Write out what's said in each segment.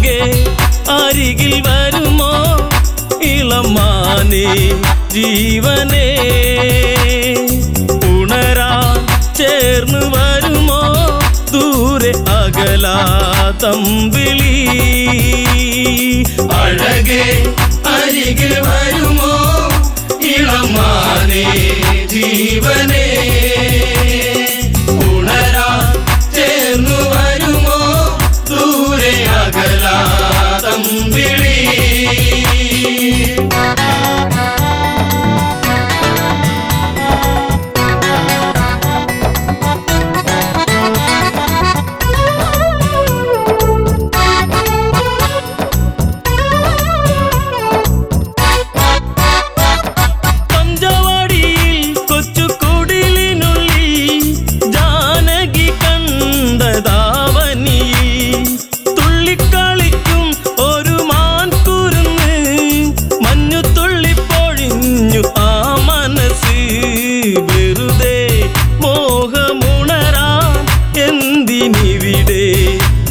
അഴകേ അരികിൽ വരുമോ ഇളമാനേ ജീവനേ ഉണരാൻ ചേർന്ന് വരുമോ ദൂരെ അകലാതമ്പിളി അഴകേ അരികിൽ വരുമോ ഇളമാനേ ജീവനേ ഉണരാൻ ചേർന്നു വരുമോ ദൂരെ അകലാതമ്പിളി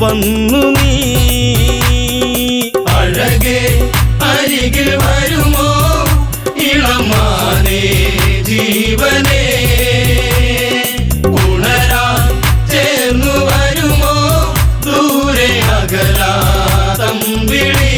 വന്നു നീ അഴകേ അരികിൽ വരുമോ ഇളമാനേ ജീവനേ ഉണരാൻ ചേർന്നു വരുമോ ദൂരെ അകലാതമ്പിളി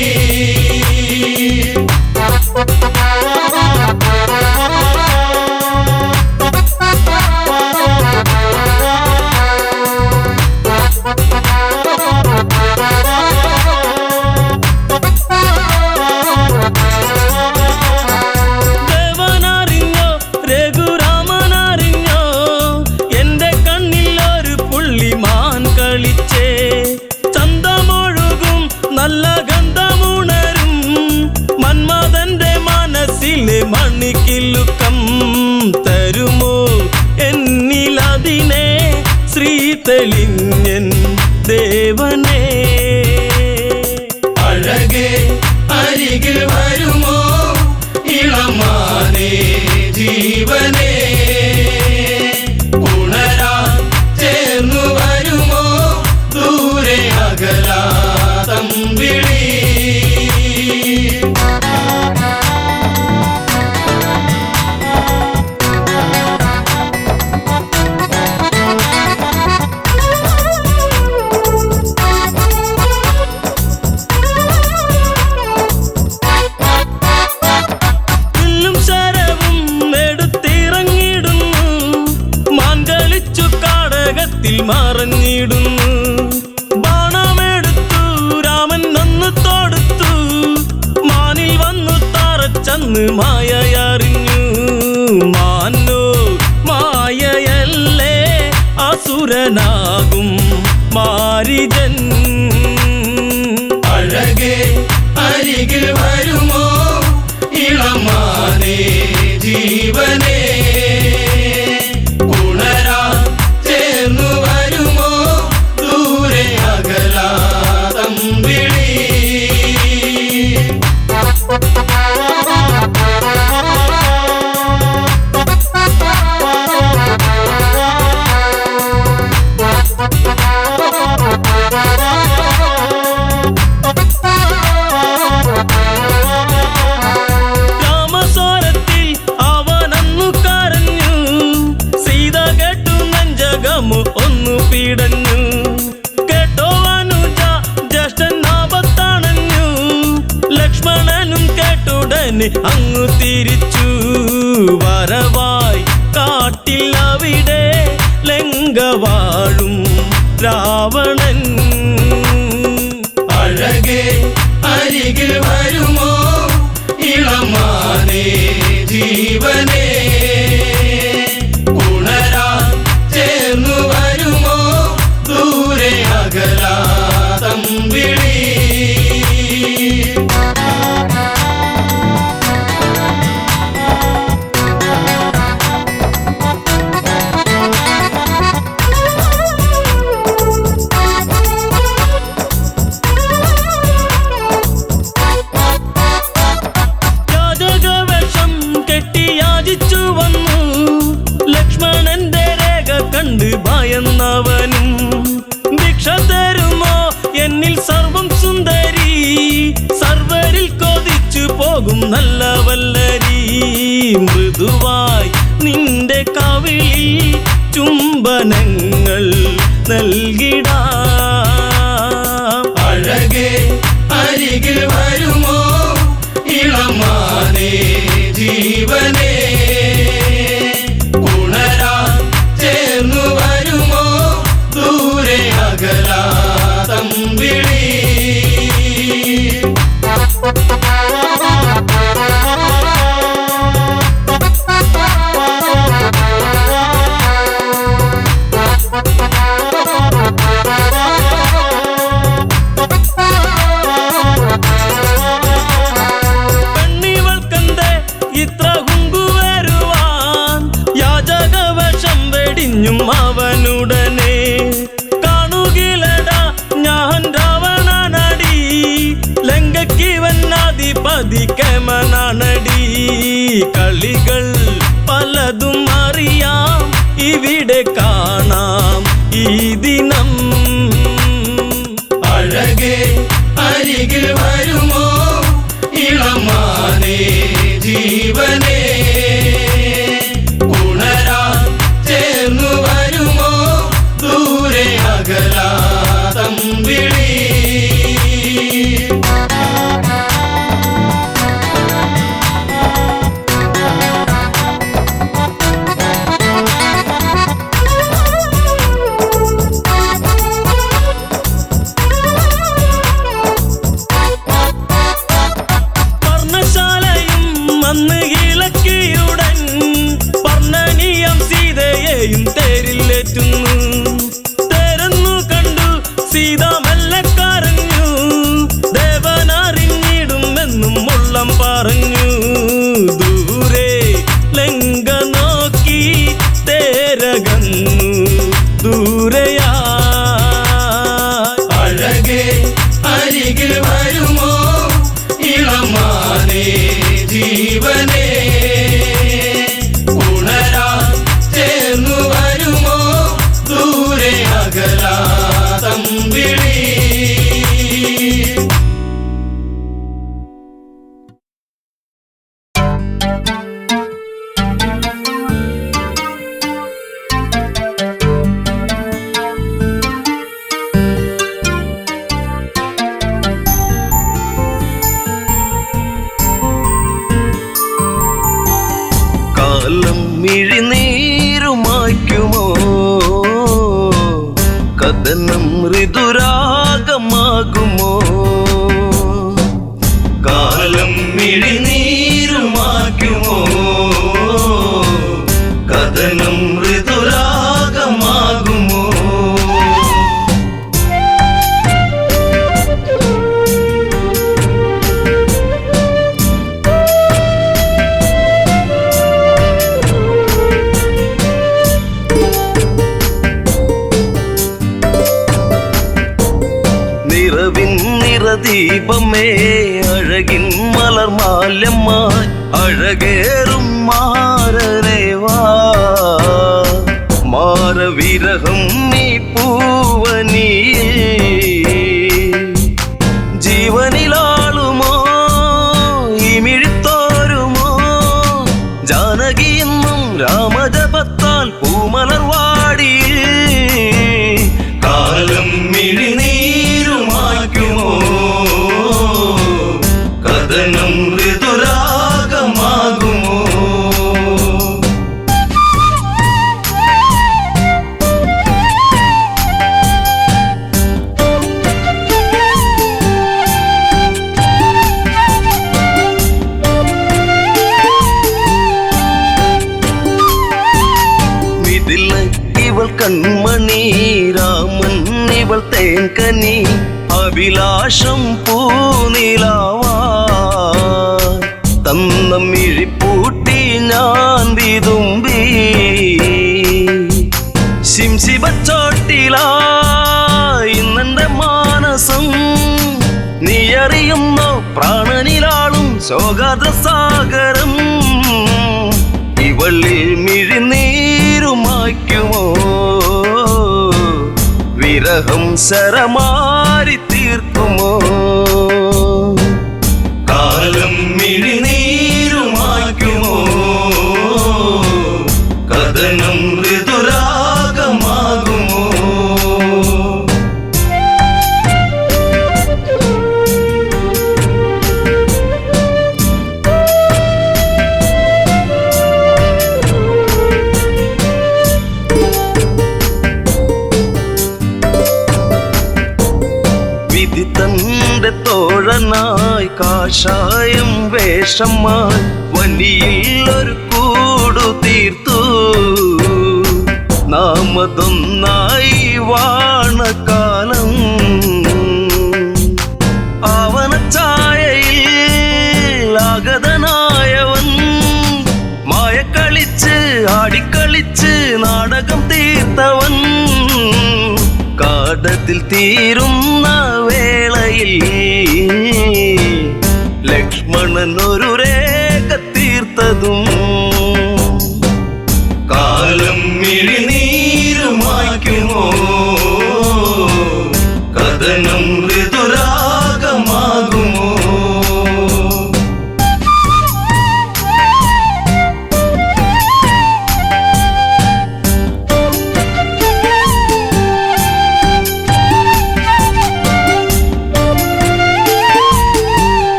നല്ല ഗന്ധമുണരും മന്മഥന്റെ മനസ്സിലെ മണിക്കിലുക്കം തരുമോ എന്നിലതിനെ ശ്രീ തെളിഞ്ഞൻ ദേവനേ അഴകേ അരികിൽ വരുമോ ഇളമാനേ ജീവനേ ഉണരാൻ ചേർന്നു വരുമോ ദൂരെ അകലാതമ്പിളി മറഞ്ഞിടുന്നു ബാണമെടുത്തു രാമൻ നന്നു തൊടുത്തു മാനിൽ വന്നു തറച്ചന്ന് മായയറിഞ്ഞു മാനോ മായയല്ലേ അസുരനാകും മാരിജൻ അഴകേ അരികിൽ വരുമോ ഇളമാനേ ജീവനേ ഉണരാൻ ചേർന്നു വരുമോ ദൂരെ അകലാതമ്പിളി രാമസ്വരത്തിൽ അവനന്നു കരഞ്ഞു സീത കേട്ടു നെഞ്ചകമു ഒന്നു പീടഞ്ഞു കേട്ടോ അനുജ ജ്യേഷ്ഠൻ ആപത്തണഞ്ഞു ലക്ഷ്മണനും കേട്ടുടനെ അങ്ങു തിരിച്ചു വരവായി കാട്ടിൽ അവിടെ ലങ്ക വാഴും രാവണൻ അഴകേ അരികിൽ വരുമോ ഇളമാനേ ജീവനേ ഉണരാൻ ചേർന്നു വരുമോ ദൂരെ അകലാതമ്പിളി നല്ല വല്ലരി മൃദുവായി നിന്റെ കവിളിൽ ചുംബനങ്ങൾ നൽകിടാം. അഴകേ അരികിൽ വരുമോ ഇളമാനേ ജീവനേ, ഉണരാൻ ചേർന്നു വരുമോ ദൂരെ അകലാതമ്പിളി. ഇത്ര കുങ്കുവരുവാൻ യാചകവശം വെടിഞ്ഞും അവനുടനെ കാണുകിലടാ ഞാൻ രാവണനടി, ലങ്കയ്ക്കിവനാധിപതി കേമനാണടി. കളികൾ പലതും അറിയാം ഇവിടെ കാണാം ഈ ദിനം. അഴകേ അരികിൽ വരുമോ ഇളമാനേ ജീവനേ, ഉണരാൻ ചേർന്നു വരുമോ ദൂരെ അകലാതമ്പിളി. അന്ന് ഇളക്കിയുടൻ പർണനീയം സീതയെയും തേരിലേറ്റുന്നു. തേരെന്നു കണ്ടു സീത മെല്ലെ കരഞ്ഞു, ദേവനറിഞ്ഞിടുമെന്നും ഉള്ളം പറഞ്ഞു. ദൂരെ ലങ്ക നോക്കി തേരകന്നു ദൂരയാ. അഴകേ അരികിൽ വരുമോ ഇളമാനേ ജീവനേ, ഉണരാൻ ചേർന്നു വരുമോ ദൂരെ അകലാതമ്പിളി. കാലം മിഴിനീരുമായ്ക്കുമോ കഥനം ഋതുരാഗമാകുമോ. കാലം മിഴിനീരുമാക്കുമോ കഥനം ഋതുരാഗമാകുമോ. ദീപമേ അഴകിൻ മലർമാല്യമായി അഴകേറും മാരരേവാ. മാരവിരഹം നീ പൂവനീ ജീവനിലാളുമോ ഇമിഴിത്തോരുമോ. ജാനകിയെന്നും രാമജപത്താൽ പൂമലർവാടി. കാലം മിഴിനീരുമാക്കുമോ കഥനം ഋതുരാഗമാകുമോ. ഇവൾ കൺമണി രാമൻ ഇവൾ തേൻകനി അഭിലാഷം പൂനിലാവാ. തന്നമിഴിപ്പൂട്ടി ഞാൻ വിതുമ്പി ശിംശിബച്ചോട്ടിലായി ഇന്നെന്റെ മാനസം. നീ അറിയുന്നോ പ്രാണനിലാളും ശോകാദ്രസാഗരം. ഇവളിൽ മിഴിനീരുമായ്ക്കുമോ വിരഹം ശരമാരി തീർക്കുമോ. കാലം മിഴിനീ തോഴനായി കാഷായം വേഷമായി വനിയിൽ ഒരു കൂടു തീർത്തു നാമതൊന്നായി വാണകാലം ആവനച്ചായയിൽ ആഗതനായവൻ മായക്കളിച്ച് ആടിക്കളിച്ച് നാടകം തീർത്തവൻ കാടത്തിൽ തീരുന്ന വേളയിൽ ലക്ഷ്മണൻ ഒരു രേഖ തീർത്തതും കാലം മിഴിനീരുമായ്ക്കുമോ കഥനം ഋതുരാഗമാകുമോ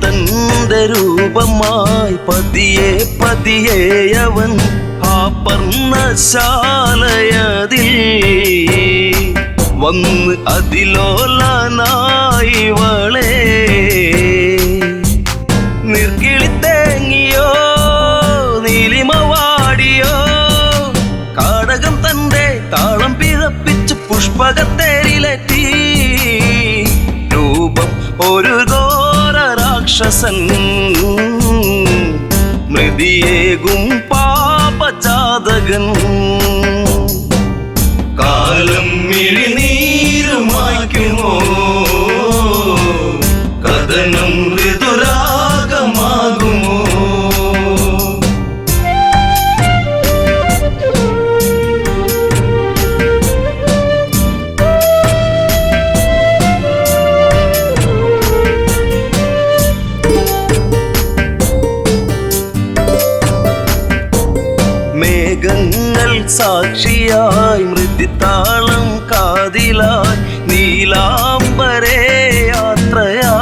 തന്റെ രൂപമായി പതിയെ പതിയെ അവൻ ആ പർണശാലയതിൽ വന്ന് അതിലോലനായി വളേ നിർക്കിളിത്തേങ്ങിയോ നീലിമവാടിയോ കാടകം തന്റെ താളം പിഴപ്പിച്ച് പുഷ്പകത്തേരിലെത്തി രൂപം ഒരു രാക്ഷസൻ മൃതിയേകും പാപജാതകൻ കാലം മിഴിനീരുമായ്ക്കുമോ കഥനം ഋതുരാഗമാകുമോ മേഘങ്ങൾ സാക്ഷിയായി മൃദുതാളം കാതിലായി നീലാംബരേ യാത്രയാ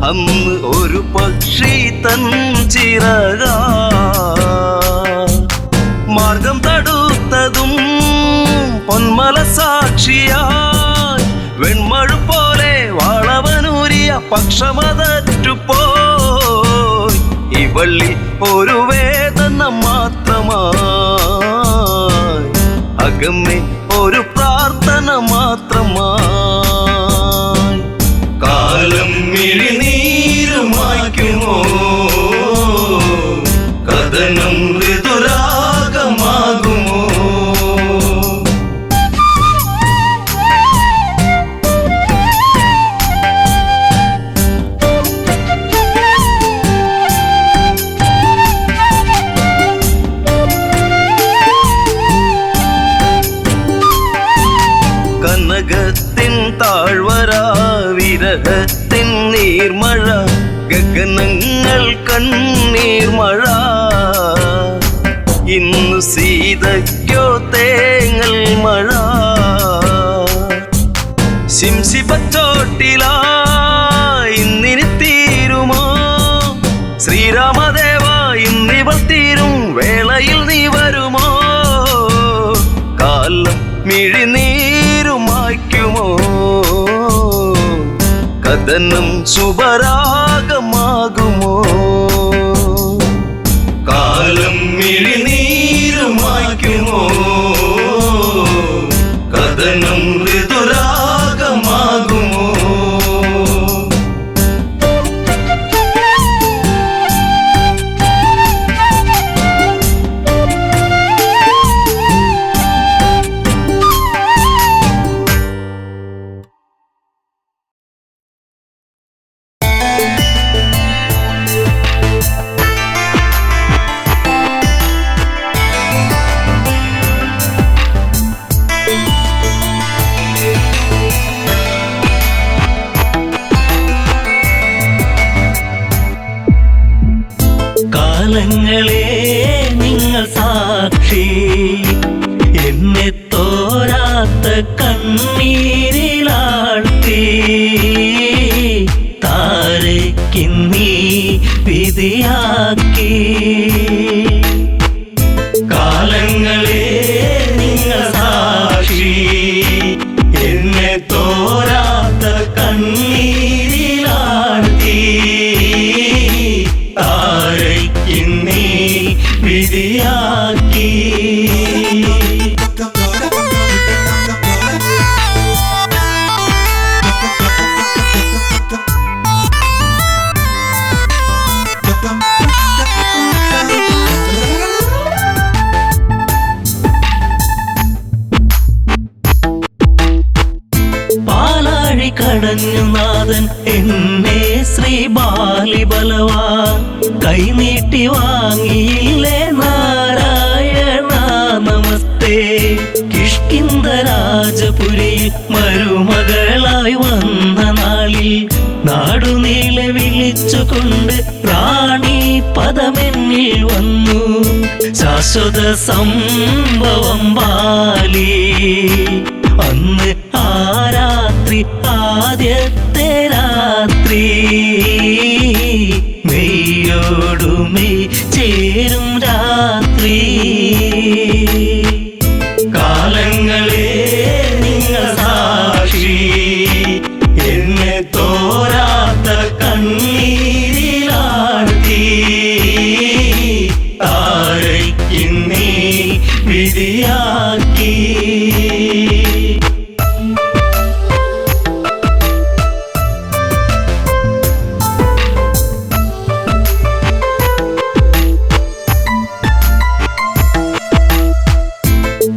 അന്ന് ഒരു പക്ഷി തൻ ചിറക മാർഗം തടുത്തതും പൊന്മല സാക്ഷിയായി വെൺമഴു പോലെ വാളവനൂരിയ പക്ഷമതറ്റുപോയി ഇവളിൽ ഒരു വേദന മാത്രമായി അകമേ ഒരു പ്രാർത്ഥന മാത്രമായി കാലം മിഴിനീരുമായ്ക്കുമോ കഥനം ഋതുരാഗമാകുമോ കനകത്തിൻ താഴ്വര വിരഹത്തിൻ നീർമഴ ഗഗനങ്ങൾ കണ്ണീർമഴ ഇന്നു സീതയ്ക്കോ തേങ്ങൽ മഴ ശിംശിപ്പച്ചോട്ടിലായി ഇന്നിനി തീരുമോ ശ്രീരാമദേവ ഇന്നിവൾ തീരും വേളയിൽ നീ വരുമോ കാലം മിഴിനീരുമായ്ക്കുമോ കഥനം ശുഭരാഗമാകുമോ കാലം മിഴിനീരുമായ്ക്കുമോ കഥനം ഋതുരാഗമാകുമോ കാലങ്ങളെ നിങ്ങൾ സാക്ഷി എന്നെ തോരാത്ത കണ്ണീരിലാഴ്ത്തി താരയ്ക്കിന്നീ വിധിയാക്കി കാലങ്ങളെ നിങ്ങൾ സാക്ഷി തോരാത്ത കണ്ണീരിലാഴ്ത്തി താരയ്ക്കിന്നീ വിധിയാക്കി. പാലാഴി കടഞ്ഞു നാഥൻ എന്നെ ശ്രീ ബാലിബലവാ കൈനീട്ടി വാങ്ങിയില്ലേ നാരായണ നമസ്തേ. കിഷ്കിന്ധ രാജപുരിയിൽ മരുമകളായി വന്ന നാളിൽ നാടുനീളെ വിളിച്ചുകൊണ്ട് റാണി പദമെന്നിൽ വന്നു. ശാശ്വത സംഭവം ബാലി അന്ന് ആ രാത്രി ആദ്യത്തെ രാത്രി മെയ്യോടുമെയ് ചേരും രാത്രി. കാലങ്ങളെ നിങ്ങൾ സാക്ഷി എന്നെ തോരാത്ത കണ്ണീരിലാഴ്ത്തി താരയ്ക്കിന്നീ വിധിയാക്കി.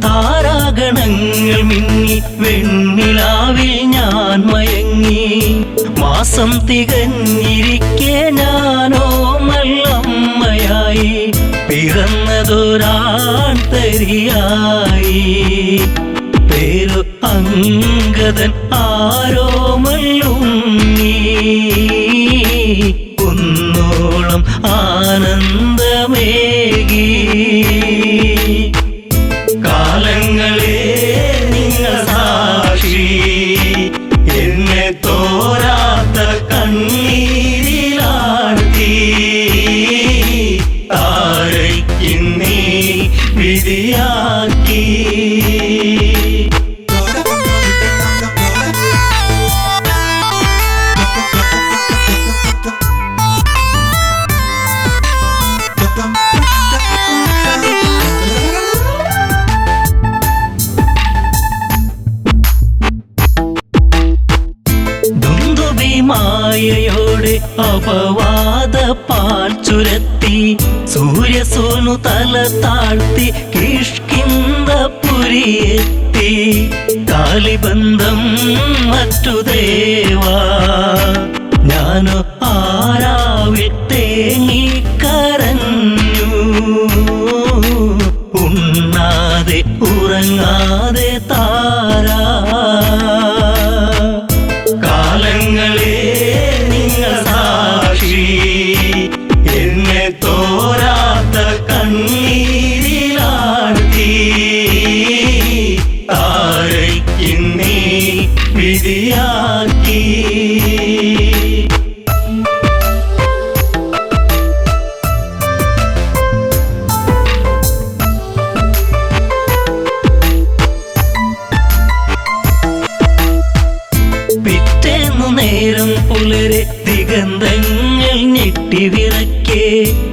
താരാഗണങ്ങൾ മിന്നി വെണ്ണിലാവിൽ ഞാൻ മയങ്ങി. മാസം തികഞ്ഞിരിക്കെ ഞാനോ നല്ലമ്മയായി പിറന്നതൊരാൺതരിയായി. പേരു അങ്കദൻ ആരോമല്ലുണ്ണി കുന്നോളം ആനന്ദമേകി. കാലങ്ങളെ നിങ്ങൾ സാക്ഷി എന്നെ തോരാത്ത കണ്ണീരിലാഴ്ത്തി താരയ്ക്കിന്നീ വിധിയാക്കി. മായയോടെ അപവാദ പാൽ ചുരത്തി സൂര്യസോനു തല താഴ്ത്തി കിഷ്കിന്ധപുരിയെത്തി. കാലിബന്ധം മറ്റു ദേവാ ഞാനോ ആരാവിൽ തേങ്ങിക്കരഞ്ഞു. ഉണ്ണാതെ ഉറങ്ങാതെ താരാ. കാലങ്ങളെ നിങ്ങൾ സാക്ഷി എന്നെ തോരാത്ത കണ്ണീരിലാഴ്ത്തി താരയ്ക്കിന്നീ വിധിയാക്കി. പിറ്റേന്നു നേരം പുലരെ ദിഗന്ധങ്ങൾ ഞെട്ടിവിറക്കെ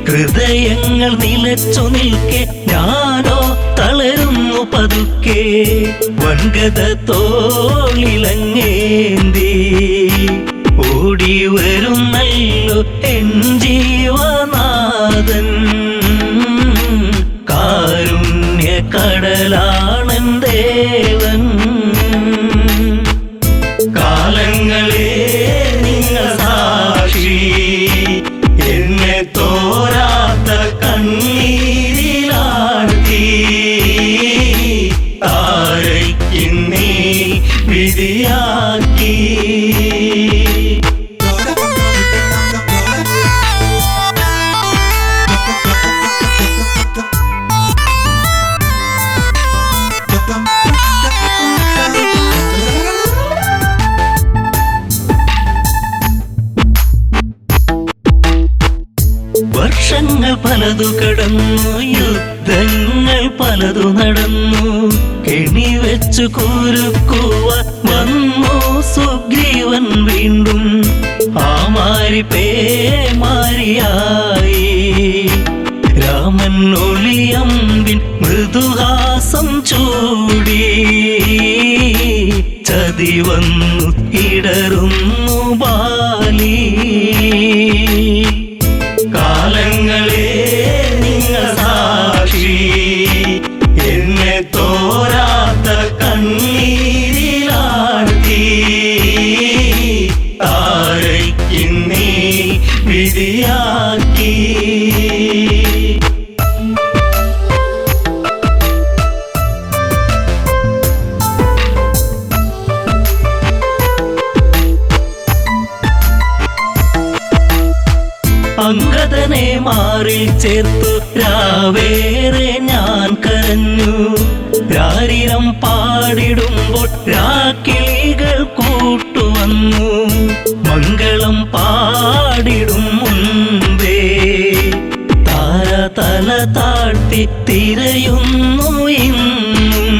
ഹൃദയങ്ങൾ നിലച്ചു നിൽക്കെ ഞാനോ തളരുന്നു പതുക്കെ. വൻഗത തോളിലങ്ങേന്തി ഓടി വരുന്നല്ലോ എൻ ജീവനാഥൻ. കാരുണ്യ കടലാണൻ ദേവൻ. കാലങ്ങളെ നിങ്ങൾ സാക്ഷി എന്നെ തോരാത്ത കണ്ണീരിലാഴ്ത്തി താരയ്ക്കിന്നീ വിധിയാക്കി. വർഷങ്ങൾ പലതു കടന്നു, യുദ്ധങ്ങൾ പലതു നടന്നു, കെണി വെച്ചു കുരുക്കുവാൻ വന്നു സുഗ്രീവൻ വീണ്ടും ആ മാരി പേമാരിയായി. രാമൻ ഒളിയമ്പിൻ മൃദുഹാസം ചൂടി ചതി വന്നു ഇടറുന്നു ബാലി. കാലങ്ങളെ നിങ്ങൾ സാക്ഷി, എന്നെ തോരാത്ത കണ്ണീരിലാഴ്ത്തി താരയ്ക്കിന്നീ വിധിയാക്കി. അംഗദനെ മാറിൽ ചേർത്തു രാവേറെ ഞാൻ കരഞ്ഞു. രാരിരം പാടിടുമ്പോൾ രാക്കിളികൾ കൂട്ടുവന്നു. മംഗളം പാടിടും മുൻപേ താര തല താഴ്ത്തി തിരയുന്നു ഇന്നും.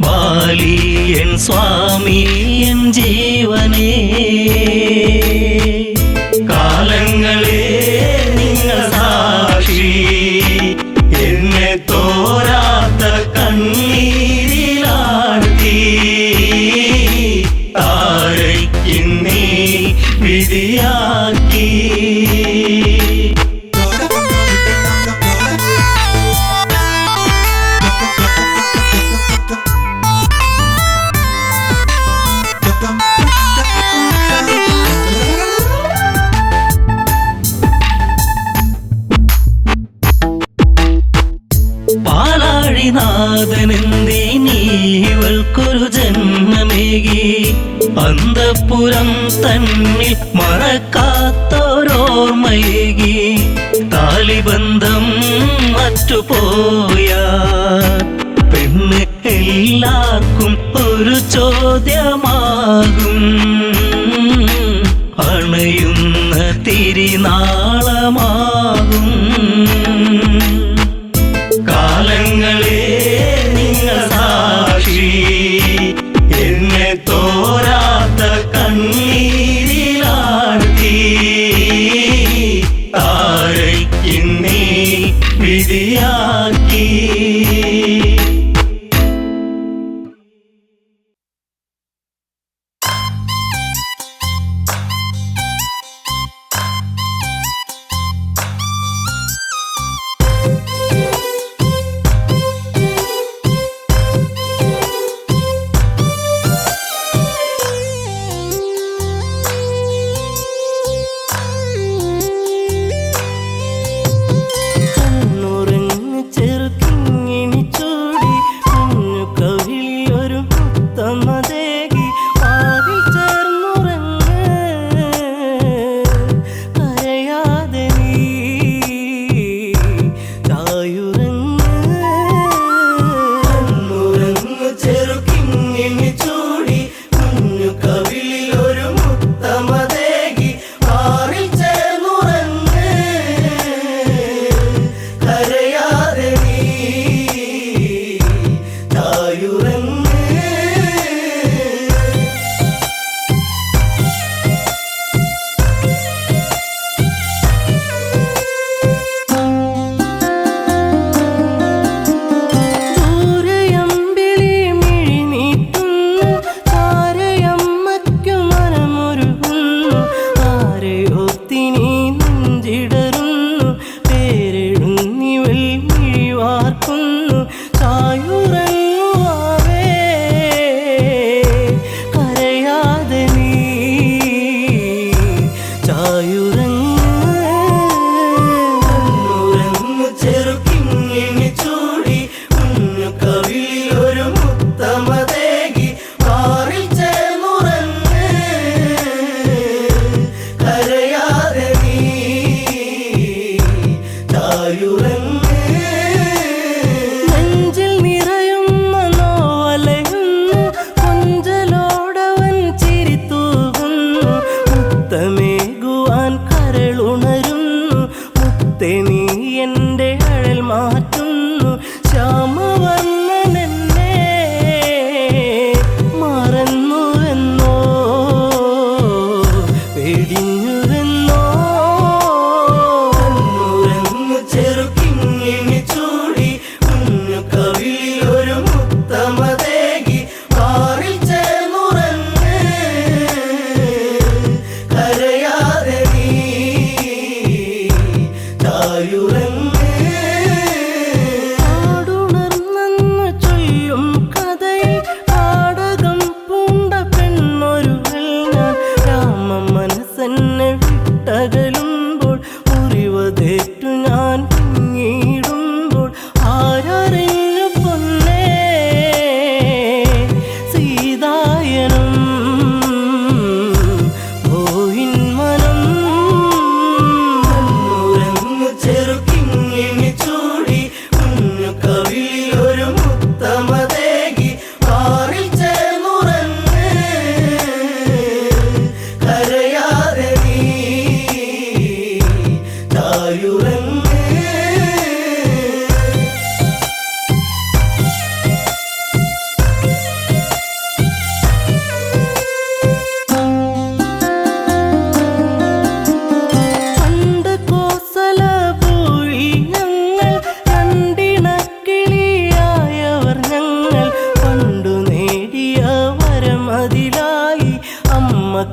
ബാലിയൻ സ്വാമി എൻ ജീവനേ. കാലങ്ങളെ നിങ്ങൾ സാക്ഷി, എന്നെ തോരാത്ത കണ്ണീരിലാഴ്ത്തി താരയ്ക്കിന്നീ വിധിയാക്കി. പാലാഴിനാഥനെന്തിനീവൾക്കൊരു ജന്മമേകി. അന്തഃപുരം തന്നിൽ മറക്കാത്തോരോർമ്മയേകി. താലിബന്ധം മറ്റുപോയ പെണ്ണ് എല്ലാവർക്കും ഒരു ചോദ്യമാകും. അണയുന്ന തിരിനാളമാകും. കാലങ്ങളെ നിങ്ങൾ സാക്ഷി, എന്നെ തോരാത്ത കണ്ണീരിലാഴ്ത്തി താരയ്ക്കിന്നീ വിധിയാക്കി.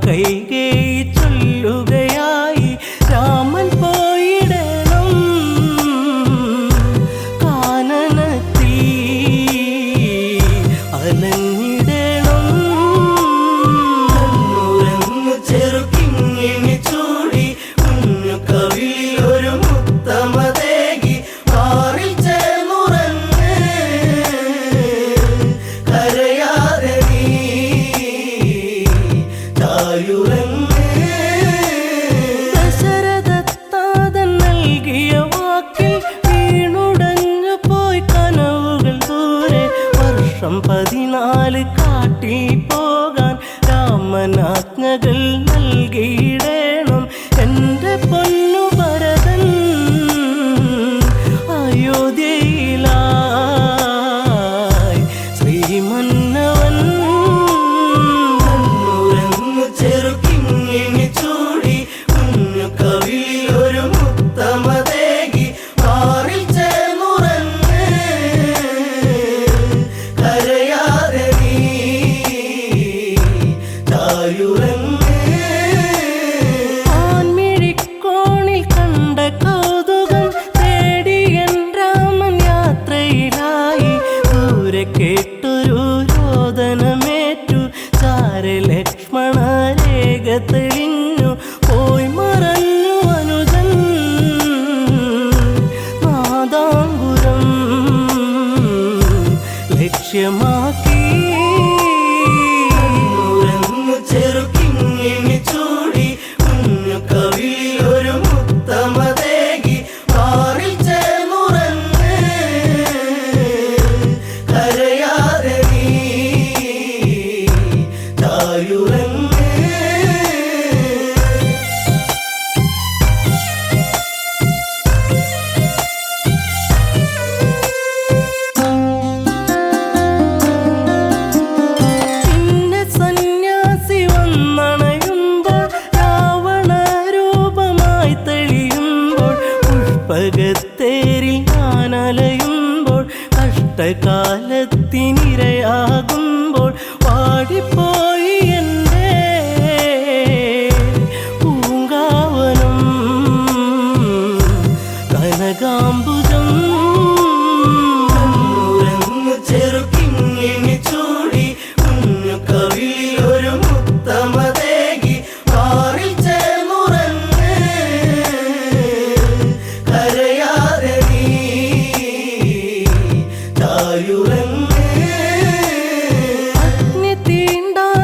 കൈകേയി ചൊല്ലുകയായി രാമൻ പോയിടണം കാനനത്തിൽ അലഞ്ഞിടണം കണ്ണുരങ്ങു ചെറുക്കിങ്ങിണി ചൂടി കുഞ്ഞു കവിളിൽ ഒരു മുത്തമതേകി മാറിൽ ചേർന്നുറങ്ങ് കരയാതെ നീ തായുറങ്ങ് ദശരഥത്താതൻ നൽകിയ വാക്കിൽ വീണുടഞ്ഞു പോയി കനവുകൾ ദൂരെ വർഷം 14 കാട്ടിൽ പോകാൻ രാമനാജ്ഞകൾ നൽകിയിടേണം എൻ്റെ പൊന്നു ഭരതൻ അയോധ്യയിലായി ശ്രീമന്നവൻ കണ്ണുരങ്ങു ചെറുക്കിങ്ങിണി ചൂടി കുഞ്ഞു കവിളിൽ ഒരു മുത്തമതേകി മാറിൽ ചേർന്നുറങ്ങ് കരയാതെ നീ തായുറങ്ങ് ആൺമിഴിക്കോണിൽ കണ്ട കൗതുകം തേടി എൻ രാമൻ യാത്രയിലായി ദൂരെ കേട്ടൊരു രോദനമേറ്റു ചാരെ ലക്ഷ്മണ രേഖ തെളിഞ്ഞു പോയി മറഞ്ഞു അനുജൻ നാദാംബുരം ലക്ഷ്യമാക്കി കണ്ണുരങ്ങു ചെറുക്കിങ്ങിണി ചൂടി കുഞ്ഞു കവിളിൽ ഒരു മുത്തമതേകി മാറിൽ ചേർന്നുറങ്ങ് കരയാതെ നീ തായുറങ്ങ് പിന്നെ സന്യാസി വന്നണയുമ്പോൾ രാവണ രൂപമായി തെളിയുമ്പോൾ പുഷ്പകത്തേരിൽ ഞാനലയുമ്പോൾ കഷ്ടകാലത്തിനിരയാകുമ്പോൾ വാടിപ്പോയി എൻ്റെ പൂങ്കാവനം കനകാംബുജം കണ്ണുരങ്ങു ചെറുക്കിങ്ങിണി ചൂടി കുഞ്ഞു കവിളിൽ ഒരു മുത്തമതേകി മാറിൽ ചേർന്നുറങ്ങ് കരയാതെ നീ തായുറങ്ങ് അഗ്നി തീണ്ടാൻ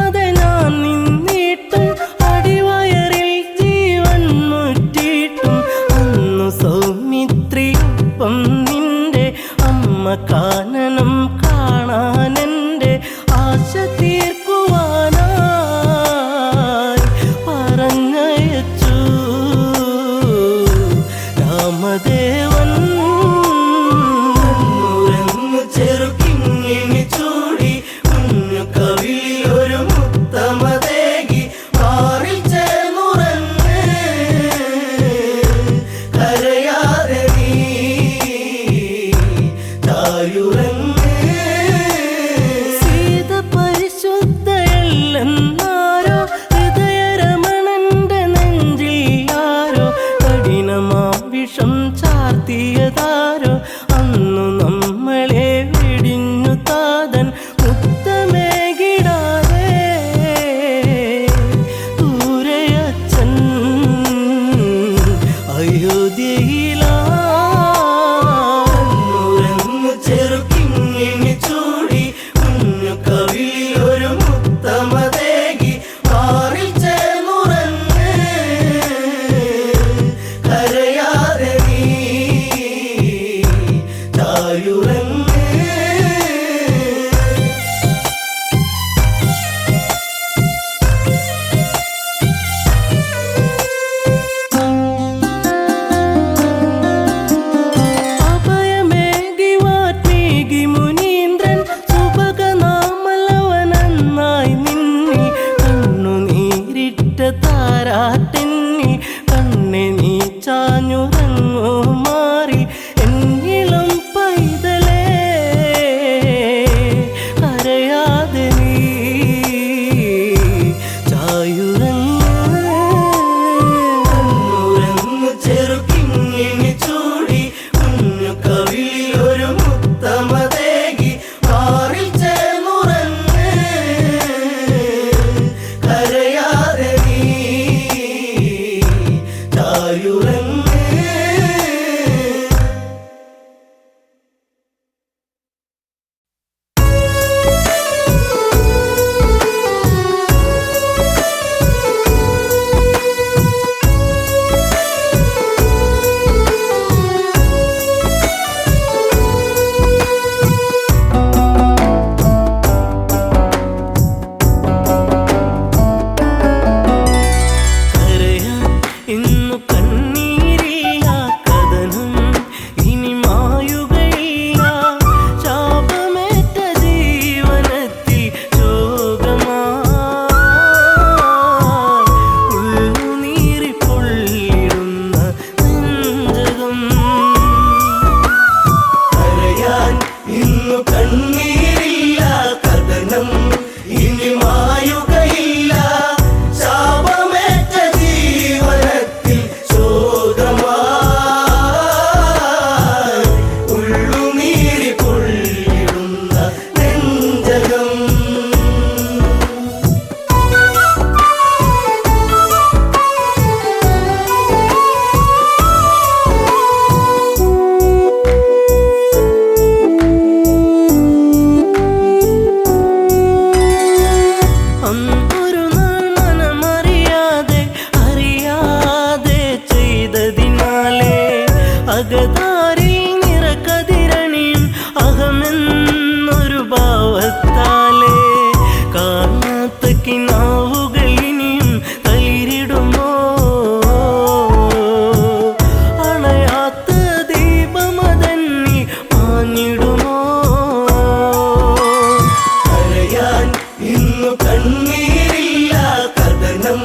ഇന്നു കണ്ണീരില്ല കഥനം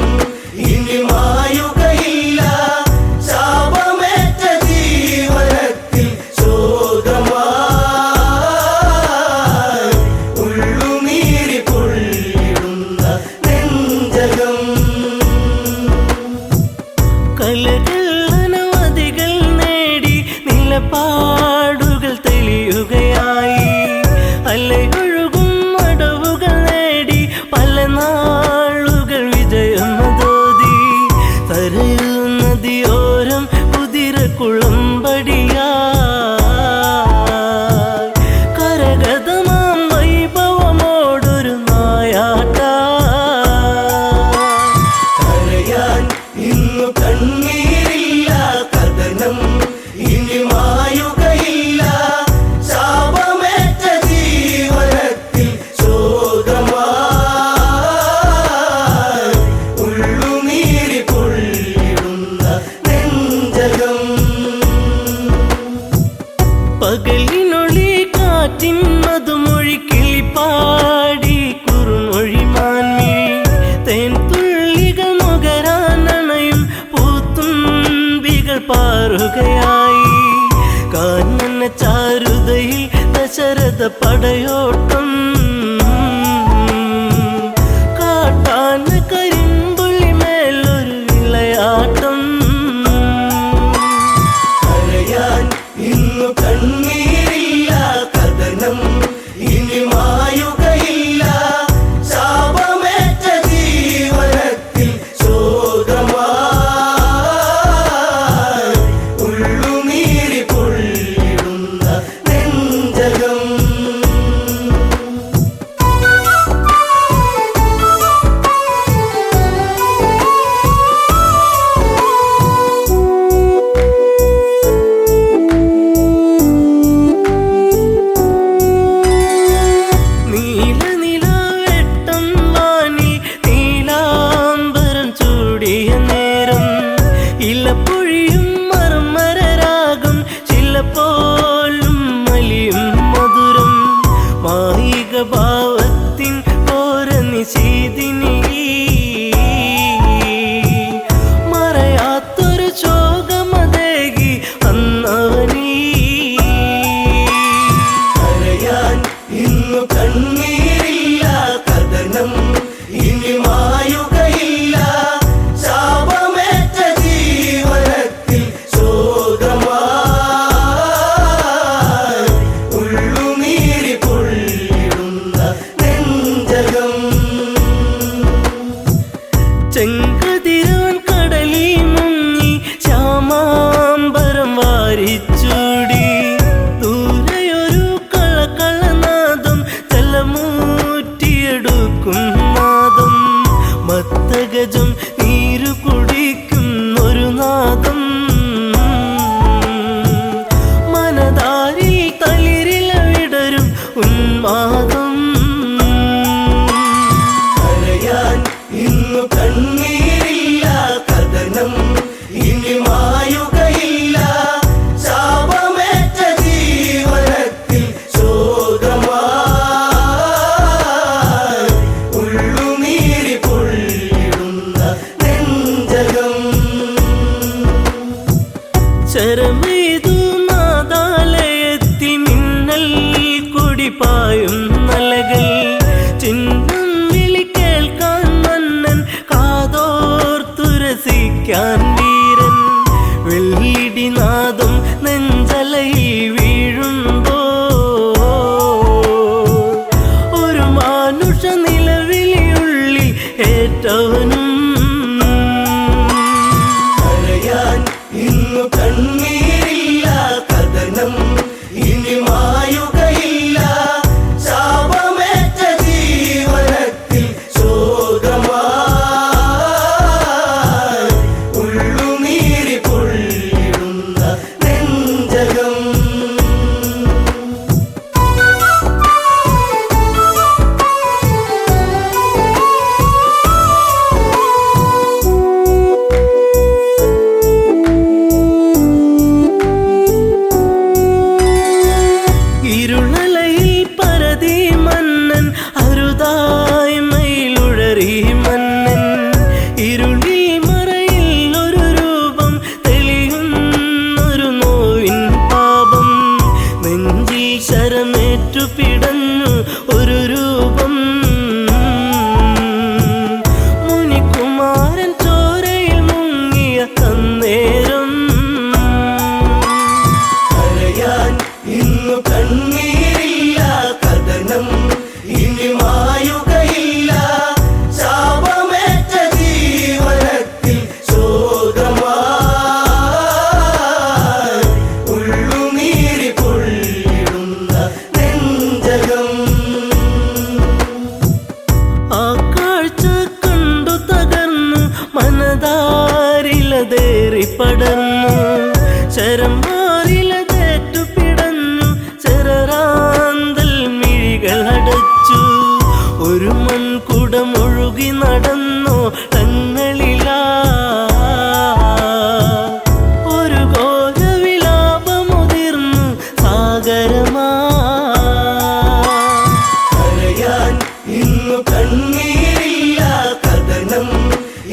ഇനി മായുകയില്ല ശാപമേറ്റ ജീവനത്തിൽ ശോകമായി ഉള്ളുനീരി പൊള്ളിടുന്ന നെഞ്ചകം കലകൾ അനവധികൾ നേടി നിലപാടുകൾ തെളിയുകയായി അലയൊഴുകും അടവുകൾ നേടി പല നാളുകൾ വിജയമതോതി തരയൂ നദിയോരം കുതിരക്കുളമ്പടിയാ കരഗതമാം വൈഭവമോടൊരു നായാട്ട കരയാൻ ഇന്നു കണ്ണീരില്ല കഥനം ഇനി മായുകയില്ല ശാപമേറ്റ ജീവനത്തിൽ ശോകമായി ഉള്ളുനീരി പൊള്ളിടുന്ന നെഞ്ചകം പകലിനൊളി കാറ്റിൻ മധുമൊഴി കിളിപ്പാടി കുറുമൊഴി മാൻമിഴി തേൻ തുള്ളികൾ നുകരാനണയും പൂത്തുമ്പികൾ പാറുകയായി കാനന ചാരുതയിൽ ദശരഥ പടയോട്ടം കാട്ടാന കരിമ്പുള്ളി മേലൊരു വിളയാട്ടം കരയാൻ ഇന്നു കണ്ണീരില്ല കഥനം ഇനി മായുകയില്ല ശാപമേറ്റ ജീവനത്തിൽ ശോകമായി ഉള്ളുനീരി പൊള്ളിടുന്ന നെഞ്ചകം നീലനിലാവെട്ടം വാനിൽ നീലാംബരം ചൂടിയ നേരം ഇലപ്പൊഴിയും മർമരരാഗം ചിലപ്പോലും മലിയും മധുരം മായിക ഭാവത്തിൻ ഓരനിശീതിനി മറയാത്തൊരു ശോകമതേകി അന്നവനീ കരയാൻ ഇന്നു കണ്ണീരില്ല കഥനം ഇനി മായുകയില്ല ശാപമേറ്റ ജീവനത്തിൽ ശോകമായി ഉള്ളുനീരി പൊള്ളിടുന്ന നെഞ്ചകം ചെങ്കതിരാൻ കടലി മുങ്ങി ശ്യാമാംബരം വാരിച്ചൂടി ദൂരെയൊരു കളകളനാദം ജലമൂറ്റിയെടുക്കും നാദം മത്തഗജം നീരു കുടിക്കും ഒരു നാദം മനതാരിൽ തളിരില വിടരും ഉന്മാദം കരയാൻ ഇന്നു കണ്ണീരില്ല കഥനം ഇനി മായുകയില്ല ശാപമേറ്റ ജീവനത്തിൽ ശോകമായി ഉള്ളുനീരി പൊള്ളിടുന്ന നെഞ്ചകം ശരമെയ്തു നാദാലയത്തിൽ മിന്നൽ കുടിപ്പായും നലകൾ ചിഹ്നം വിളി കേൾക്കാൻ മന്നൻ കാതോർത്തുരസിക്കാൻ വീരൻ വെള്ളിടിനാദം നെഞ്ചലയിൽ വീഴുമ്പോ ഒരു മാനുഷ നിലവിളിയുള്ളിൽ ഏറ്റവനും കരയാൻ ഇന്നു കണ്ണീരില്ല കഥനം ഇനി മായുകയില്ല ശാപമേറ്റ ജീവനത്തിൽ ശോകമായി ഉള്ളുനീരി പൊള്ളിടുന്ന നെഞ്ചകം ആ കാഴ്ച കണ്ടു തകർന്നു മനതാരിലതേറി പടർന്നു ശരമാറിലതേറ്റു പിടഞ്ഞു ചെറാന്തൽ മിഴികൾ അടച്ചു ഒരു മൺകുടമൊഴുകി നടന്നു തങ്ങളിലാ ഒരു ഘോരവിലാപമുതിർന്നു സാഗരമാ കരയാൻ ഇന്നു കണ്ണീരില്ല കഥനം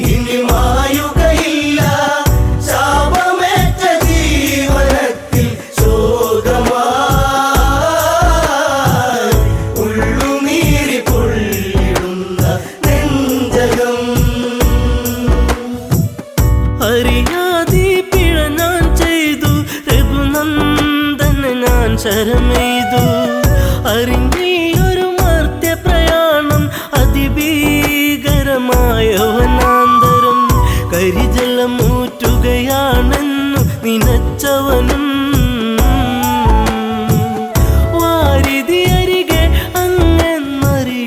ഇനി മായുകയില്ല ശാപമേറ്റ ജീവനത്തിൽ ശോകമായി ഉള്ളുനീരി പൊള്ളിടുന്ന നെഞ്ചകം അറിയാതെ പിഴ ഞാൻ ചെയ്തു രഘുനന്ദന ഞാൻ ശരമെയ്തു അറിഞ്ഞൊരു മർത്യപ്രയാണം അതിഭീകരമായ വനാന്തരം കരിജലമൂറ്റുകയാണെന്നു നിനച്ചവനും വാരിധി അരികെ അങ്ങെന്നറിയിവനും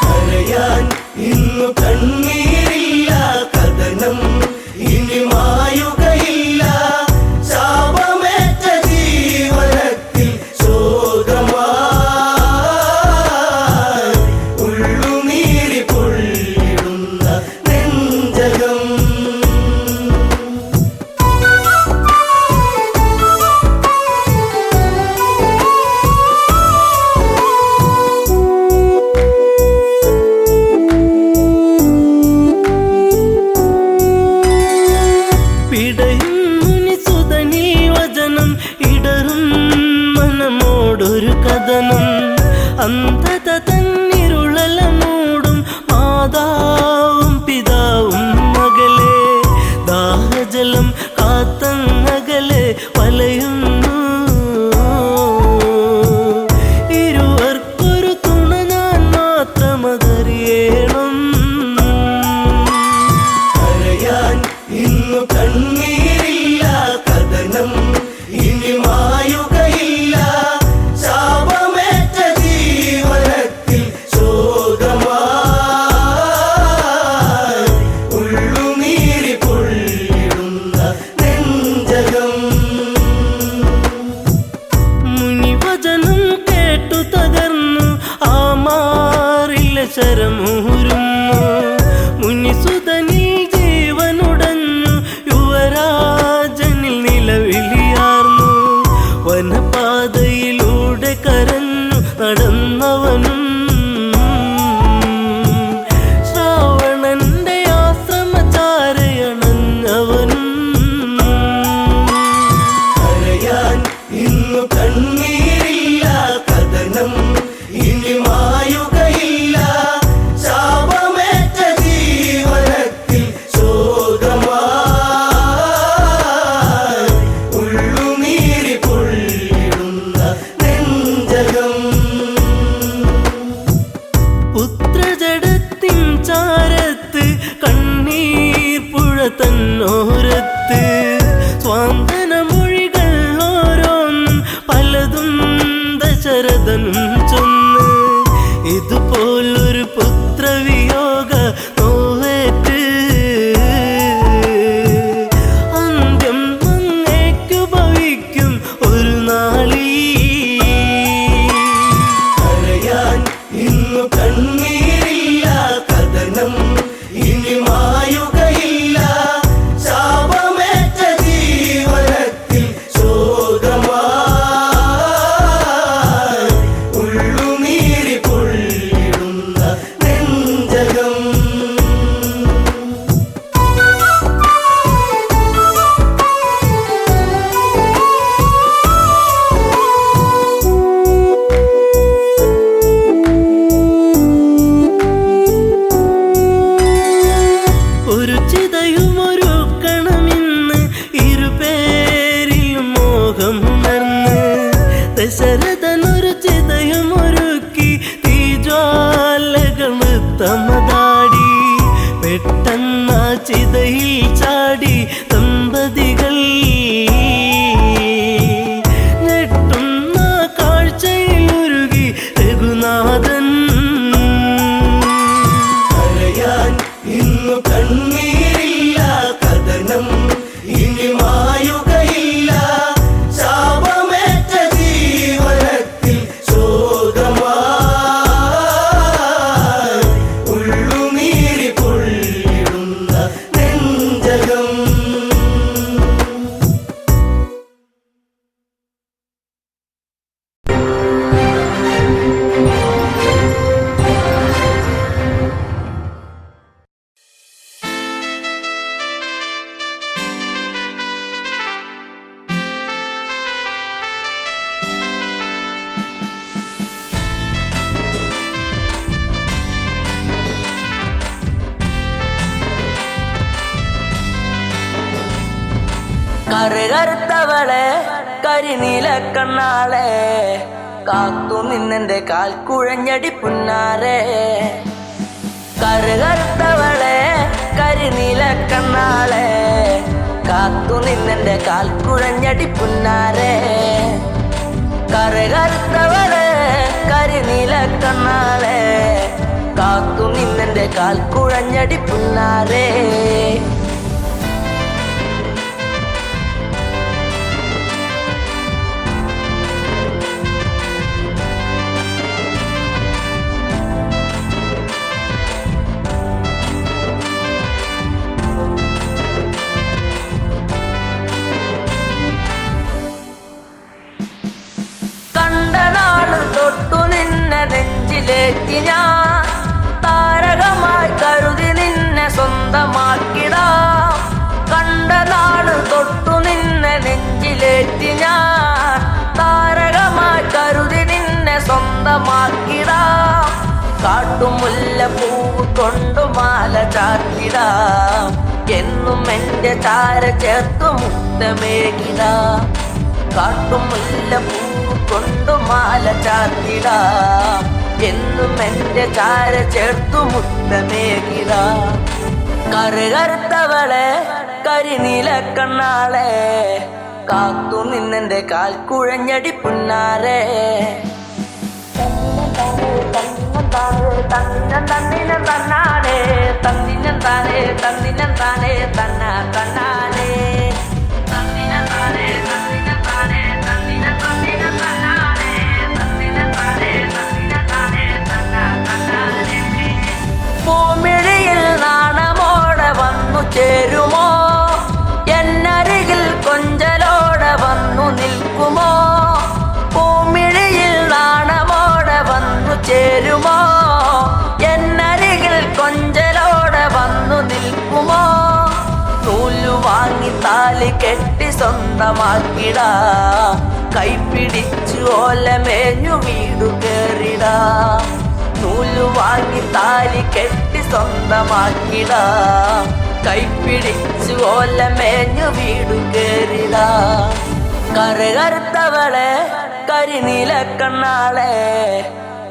കരയാൻ ഇന്നു കണ്ണീരില്ല കഥനം ഇനി മായുകയില്ല ശാപമേറ്റ ജീവനത്തിൽ ശോകമായി ഉള്ളുനീരി പൊള്ളിടുന്ന നെഞ്ചകം പിടയും മുനിസുതനീ വചനം ഇടറും മനമോടൊരു കഥനം അന്ധത തന്നിരുളല മൂടും മാതാവും പിതാവും മകളെ ദാഹജലം കാത്തങ്ങകലെ വലയുന്നു ഇരുവർക്കൊരു തുണ ഞാൻ മാത്രമതറിയണം കരയാൻ ഇന്നു കണ്ണീരില്ല കഥനം ഇനി മായുകയില്ല ശാപമേറ്റ ജീവനത്തിൽ ശോകമായി ഉള്ളുനീരി പൊള്ളിടുന്ന നെഞ്ചകം മുനിവചനം കേട്ടു തകർന്നു ആ മാറില ശരമൂരുന്നു മുനിസുതനിൽ ജീവനുടഞ്ഞു യുവരാജനിൽ നിലവിളിയാർന്നു വനപാതയിലൂടെ കരഞ്ഞു നടന്നവനും ശ്രാവണന്റെ ആശ്രമചാരയണഞ്ഞവനും കരയാൻ ഇന്നു കണ്ണീരില്ല കഥനം ഇനി മായുകയില്ല ശാപമേറ്റ ജീവനത്തിൽ ശോകമായി ഉള്ളുനീരി പൊള്ളിടുന്ന നെഞ്ചകം പുത്രജടത്തിൻ ചാരത്ത് കണ്ണീർ പുഴ തന്നോരത്ത് സ്വാന്തന മൊഴികൾ ഓരോന്നും പലതും ദശരഥനും ചൊന്ന് ഇതുപോലൊരു പുത്രവിയോഗ നോവേറ്റ് അന്ത്യം അങ്ങേക്കു ഭവിക്കും ഒരു നാളീ കരയാൻ ഇന്നു കണ്ണീരില്ല കഥനം ഇനി മായുകയില്ല ശാപമേറ്റ ജീവനത്തിൽ ശോകമായി ഉള്ളുനീരി പൊള്ളിടുന്ന നെഞ്ചകം ഒരു ചിതയുമൊരുക്കണമെന്ന് ഇരുപേരിലും മോഹമുണർന്ന് ദശരഥനൊരു ചിതയുമൊരുക്കി തീജ്വാലകൾ തമതാടി പെട്ടെന്ന ചിതയിൽ ചാടി ദമ്പതികൾ ഞെട്ടുന്ന കാഴ്ചയിലുരുകി രഘു കറുകറുത്തവളെ കരിനീല കണ്ണാളെ കാത്തു നിന്നെന്റെ കാൽ കുഴഞ്ഞടി പുന്നാരെ. കറുകറുത്തവളെ കരിനീല കണ്ണാളെ കാത്തു നിന്നെന്റെ കാൽ കുഴഞ്ഞടി പുന്നാരെ. കറുകറുത്തവളെ കരിനീല കണ്ണാളെ കാത്തു നിന്നെന്റെ കാൽ കുഴഞ്ഞടി പുന്നാരെ. തൊട്ടു നിന്നെ നെഞ്ചിലേറ്റി ഞാൻ താരകമായി കരുതി നിന്നെ സ്വന്തമാക്കിടാം. കണ്ട നാള് തൊട്ടു നിന്നെ നെഞ്ചിലേറ്റി ഞാൻ താരകമായി കരുതി നിന്നെ സ്വന്തമാക്കിടാം. കാട്ടുമുല്ല പൂവ് കൊണ്ടു മാല ചാത്തിടാം. എന്നും എന്റെ ചാര ചേർത്തു മുത്തമേകിടാം. കാട്ടുമുല്ല പൂവ് കൊണ്ടു മാല ചാത്തിടാം. എന്നും എന്റെ ചാര ചേർത്തു മുത്തമേകിടാം. കറുകറുത്തവളെ കരിനീല കണ്ണാളെ കാത്തു നിന്നെന്റെ കാൽ കുഴഞ്ഞടി പുന്നാരെ. തന്നിനം തന്നാനേ തന്നിനം താനേ തന്നിനം താനേ തന്ന തന്നാനേ തന്നിനം താനേ തന്നിനം താനേ തന്നിനം തന്നിനം തന്നാനേ തന്നിനം താനേ തന്നിനം താനേ തന്ന തന്നാനേ. പൂമിഴിയിൽ നാണമോടെ വന്നു ചേരുമോ? എന്നരികിൽ കൊഞ്ചലോടെ വന്നു നിൽക്കുമോ? പൂമിഴിയിൽ നാണമോടെ വന്നു ചേരുമോ? എന്നരികിൽ കൊഞ്ചലോടെ വന്നു നിൽക്കുമോ? നൂലു വാങ്ങി താലി കെട്ടി സ്വന്തമാക്കിടാം. കൈപിടിച്ചു ഓലമേഞ്ഞു വീടു കേറിടാം. നൂലു വാങ്ങി താലി കെട്ടി സ്വന്തമാക്കിടാം. കൈപിടിച്ചു ഓലമേഞ്ഞു വീടു കേറിടാം. കറുകറുത്തവളെ കരിനീല കണ്ണാളെ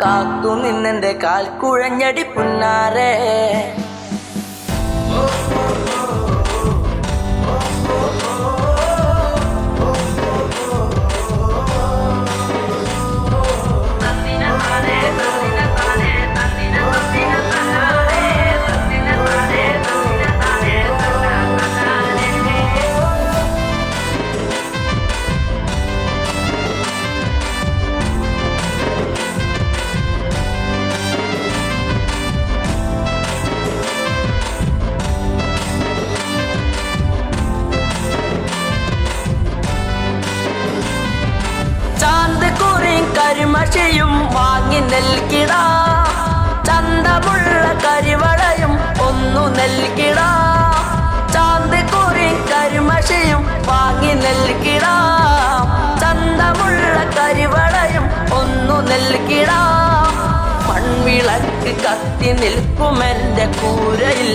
കാത്തു നിന്നെന്റെ കാൽ കുഴഞ്ഞടി പുന്നാരെ. കരിമഷിയും വാങ്ങി നൽകിടാം. ചന്തമുള്ള കരിവളയും ഒന്നു നൽകിടാം. ചാന്തിക്കുറി കരിമഷിയും വാങ്ങി നൽകിടാം. ചന്തമുള്ള കരിവളയും ഒന്നു നൽകിടാം. മൺവിളക്ക് കത്തി നിൽക്കുമെന്റെ കൂരയിൽ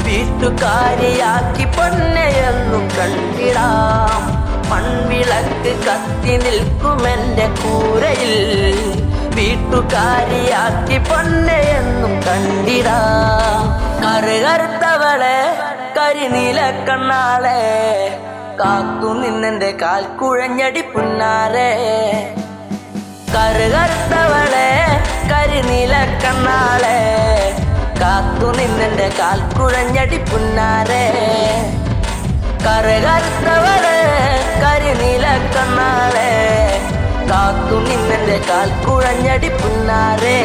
വീട്ടുകാരിയാക്കി പൊന്നെയെന്നു കണ്ടിടാം. മൺവിളക്ക് കത്തി നിൽക്കുമെന്റെ കൂരയിൽ വീട്ടുകാരിയാക്കി പൊന്നെയെന്നും കണ്ടിടാം. കറുകറുത്തവളെ കരിനീല കണ്ണാളെ കാത്തു നിന്നെന്റെ കാൽ കുഴഞ്ഞടി പുന്നാരെ. കറുകറുത്തവളെ കരിനീല കണ്ണാളെ കാത്തു നിന്നെന്റെ കാൽ കുഴഞ്ഞടി പുന്നാരെ. കറുകറുത്തവളെ കരിനീല കണ്ണാളെ കാത്തു നിന്നെന്റെ കാൽ കുഴഞ്ഞടി പുന്നാരെ.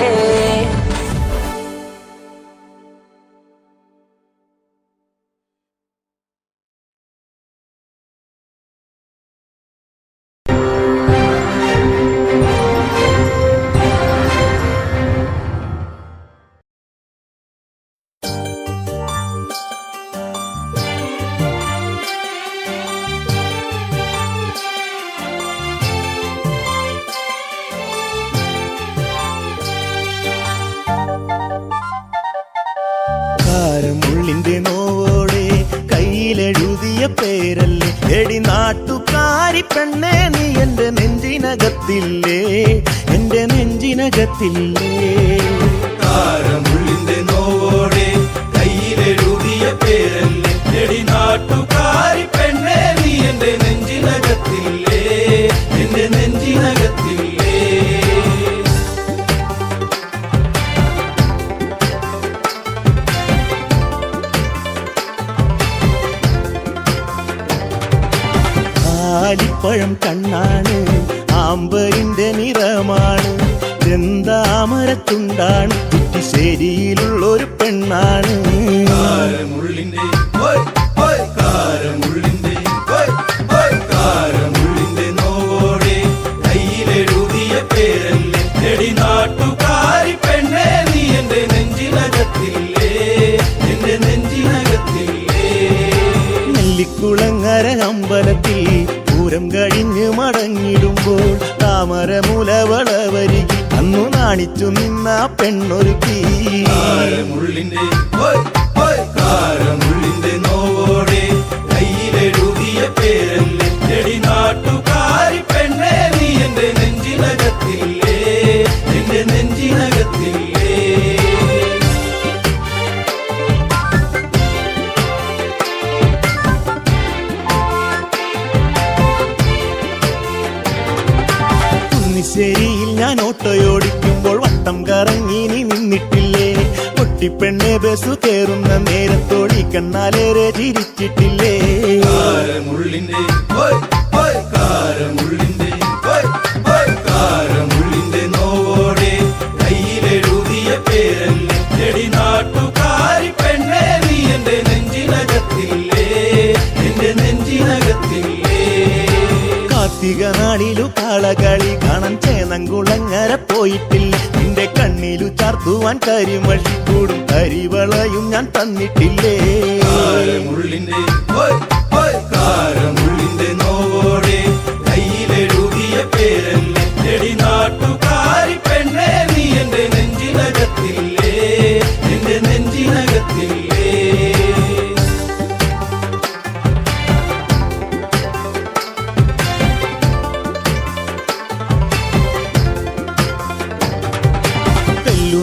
നെഞ്ചിനകത്തില്ലേ, എന്റെ നെഞ്ചിനകത്തില്ലേ. കാരമുള്ളിന്റെ നോവോടെ കയ്യിലെഴുതിയ പേരല്ലേ എടി നാട്ടുകാരി പെണ്ണേ നീ എന്റെ നെഞ്ചിനകത്തില്ലേ, എന്റെ നെഞ്ചിനകത്തില്ലേ. ആലിപ്പഴം കണ്ണാണ്, ആമ്പരിന്റെ നിറമാണ്, ചെന്താമരത്തുണ്ടാണ്, കുറ്റിശ്ശേരിയിലുള്ളൊരു പെണ്ണാണ്. കാരമുള്ളിന്റെ കാരമുള്ളിന്റെ കാരമുള്ളിന്റെ നോവോടെ കയ്യിലെഴുതിയ പേരല്ലേ എടി നാട്ടുകാരി പെണ്ണേ നീ എന്റെ നെഞ്ചിനകത്തില്ലേ, എന്റെ നെഞ്ചിനകത്തില്ലേ. നെല്ലിക്കുളങ്ങര അമ്പലത്തിൽ പൂരം കഴിഞ്ഞ് മടങ്ങിടുമ്പോൾ താമരമുലവളവരികിൽ അന്നു നാണിച്ചു നിന്ന പെണ്ണൊരുക്കി. കാരമുള്ളിന്റെ കാരമുള്ളിന്റെ നോവോടെ കയ്യിലെഴുതിയ പേരല്ലേ എടി നാട്ടുകാരി പെണ്ണേ നീ എന്റെ നെഞ്ചിനകത്തില്ലേ, എന്റെ നെഞ്ചിനകത്തില്ലേ. കുന്നിശ്ശേരിയിൽ ഞാൻ ഓട്ടോയോടിക്കുമ്പോൾ വട്ടം കറങ്ങി നീ നിന്നിട്ടില്ലേ, പൊട്ടിപ്പെണ്ണെ ബസ് കയറുന്ന നേരത്തോടി കണ്ണാലേറെ ചിരിച്ചിട്ടില്ലേ. കാരമുള്ളിന്റെ കാരമുള്ളിന്റെ കാരമുള്ളിന്റെ നോവോടെ കയ്യിലെഴുതിയ പേരല്ലേ എടി നാട്ടുകാരി പെണ്ണേ നീ എന്റെ നെഞ്ചിനകത്തില്ലേ, എന്റെ നെഞ്ചിനകത്തില്ലേ. കാർത്തിക നാളിലു കാളകളി കാണാൻ ചേനങ്കുളങ്ങര പോയിട്ടില്ല, നിന്റെ കണ്ണിലു ചാർത്തുവാൻ കരിമഷിക്കൂടും കരിവളയും ഞാൻ തന്നിട്ടില്ലേ. കാരമുള്ളിന്റെ കാരമുള്ളിന്റെ നോവോടെ കയ്യിലെഴുതിയ പേരല്ലേ എടി നാട്ടുകാരി പെണ്ണേ നീ എന്റെ നെഞ്ചിനകത്തില്ലേ, എന്റെ നെഞ്ചിനകത്തില്ലേ.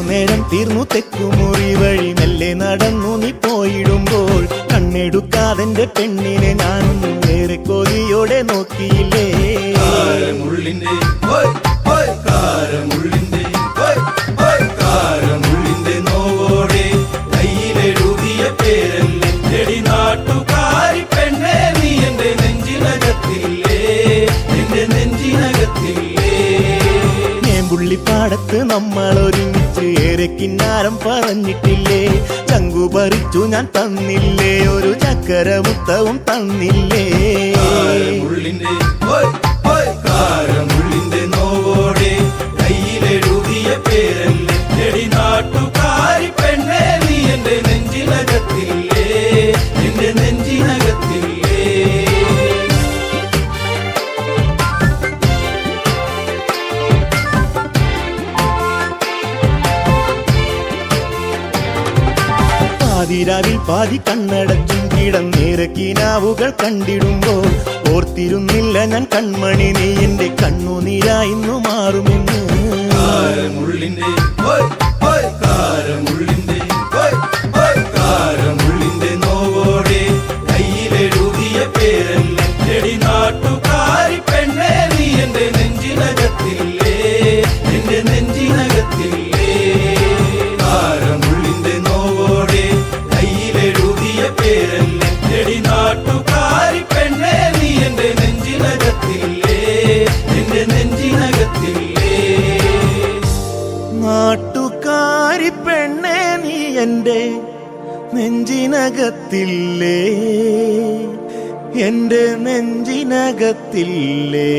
നേരം തീർന്നു തെക്കുമുറി വഴി മെല്ലെ നടന്നു നീ പോയിടുമ്പോൾ കണ്ണെടുക്കാതെന്റെ പെണ്ണിനെ ഞാനൊന്നും ഏറെ കൊതിയോടെ നോക്കിയില്ലേ. കാരമുള്ളിന്റെ കാരമുള്ളിന്റെ കാരമുള്ളിന്റെ നോവോടെ കയ്യിലെഴുതിയ പേരല്ലേ എടി നാട്ടുകാരി പെണ്ണേ നീ എന്റെ നെഞ്ചിനകത്തില്ലേ, എന്റെ നെഞ്ചിനകത്തില്ലേ. പുള്ളിപ്പാടത്ത് നമ്മൾ ഒരുമിച്ച് ഏറെ കിന്നാരം പറഞ്ഞിട്ടില്ലേ, ചങ്കു പറിച്ചു ഞാൻ തന്നില്ലേ, ഒരു ചക്കരമുത്തവും തന്നില്ലേ. കാരമുള്ളിന്റെ കാരമുള്ളിന്റെ നോവോടെ കയ്യിലെഴുതിയ പേരല്ലേ എടി നാട്ടുകാരി പെണ്ണേ നീ എന്റെ നെഞ്ചിനകത്തില്ലേ, എന്റെ നെഞ്ചിനകത്തില്ലേ. പാതിരാവിൽ പാതി കണ്ണടച്ചും കിടന്നേറെ കിനാവുകൾ കണ്ടിടുമ്പോൾ ഓർത്തിരുന്നില്ല ഞാൻ കൺമണി നീ എന്റെ കണ്ണുനീരായിന്നു മാറുമെന്ന്. കാരമുള്ളിന്റെ കാരമുള്ളിന്റെ കാരമുള്ളിന്റെ നോവോടെ കയ്യിലെഴുതിയ പേരല്ലേ എടി നാട്ടുകാരി പെണ്ണേ നീ എന്റെ നെഞ്ചിനകത്തില്ലേ, എന്റെ നെഞ്ചിനകത്തില്ലേ. കാരമുള്ളിന്റെ നോവോടെ കയ്യിലെഴുതിയ പേരല്ലേ എടി നാട്ടുകാരി പെണ്ണേ നീ എന്റെ നെഞ്ചിനകത്തില്ലേ, എന്റെ നെഞ്ചിനകത്തില്ലേ. നാട്ടുകാരി പെണ്ണേ നീ എന്റെ നെഞ്ചിനകത്തില്ലേ, എന്റെ നെഞ്ചിനകത്തില്ലേ.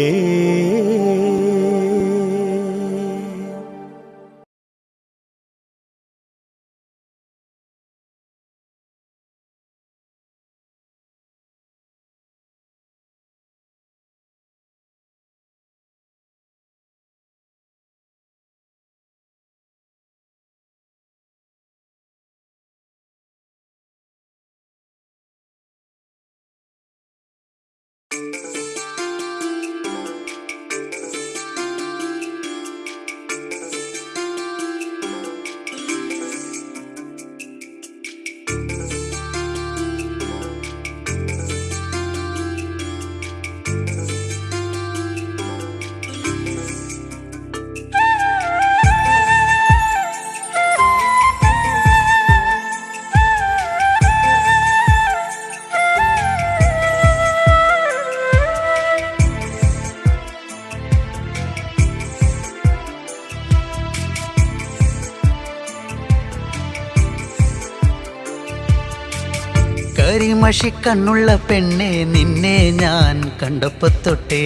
കരിമഷിക്കണ്ണുള്ള പെണ്ണെ നിന്നെ ഞാൻ കണ്ടപ്പോ തൊട്ടേ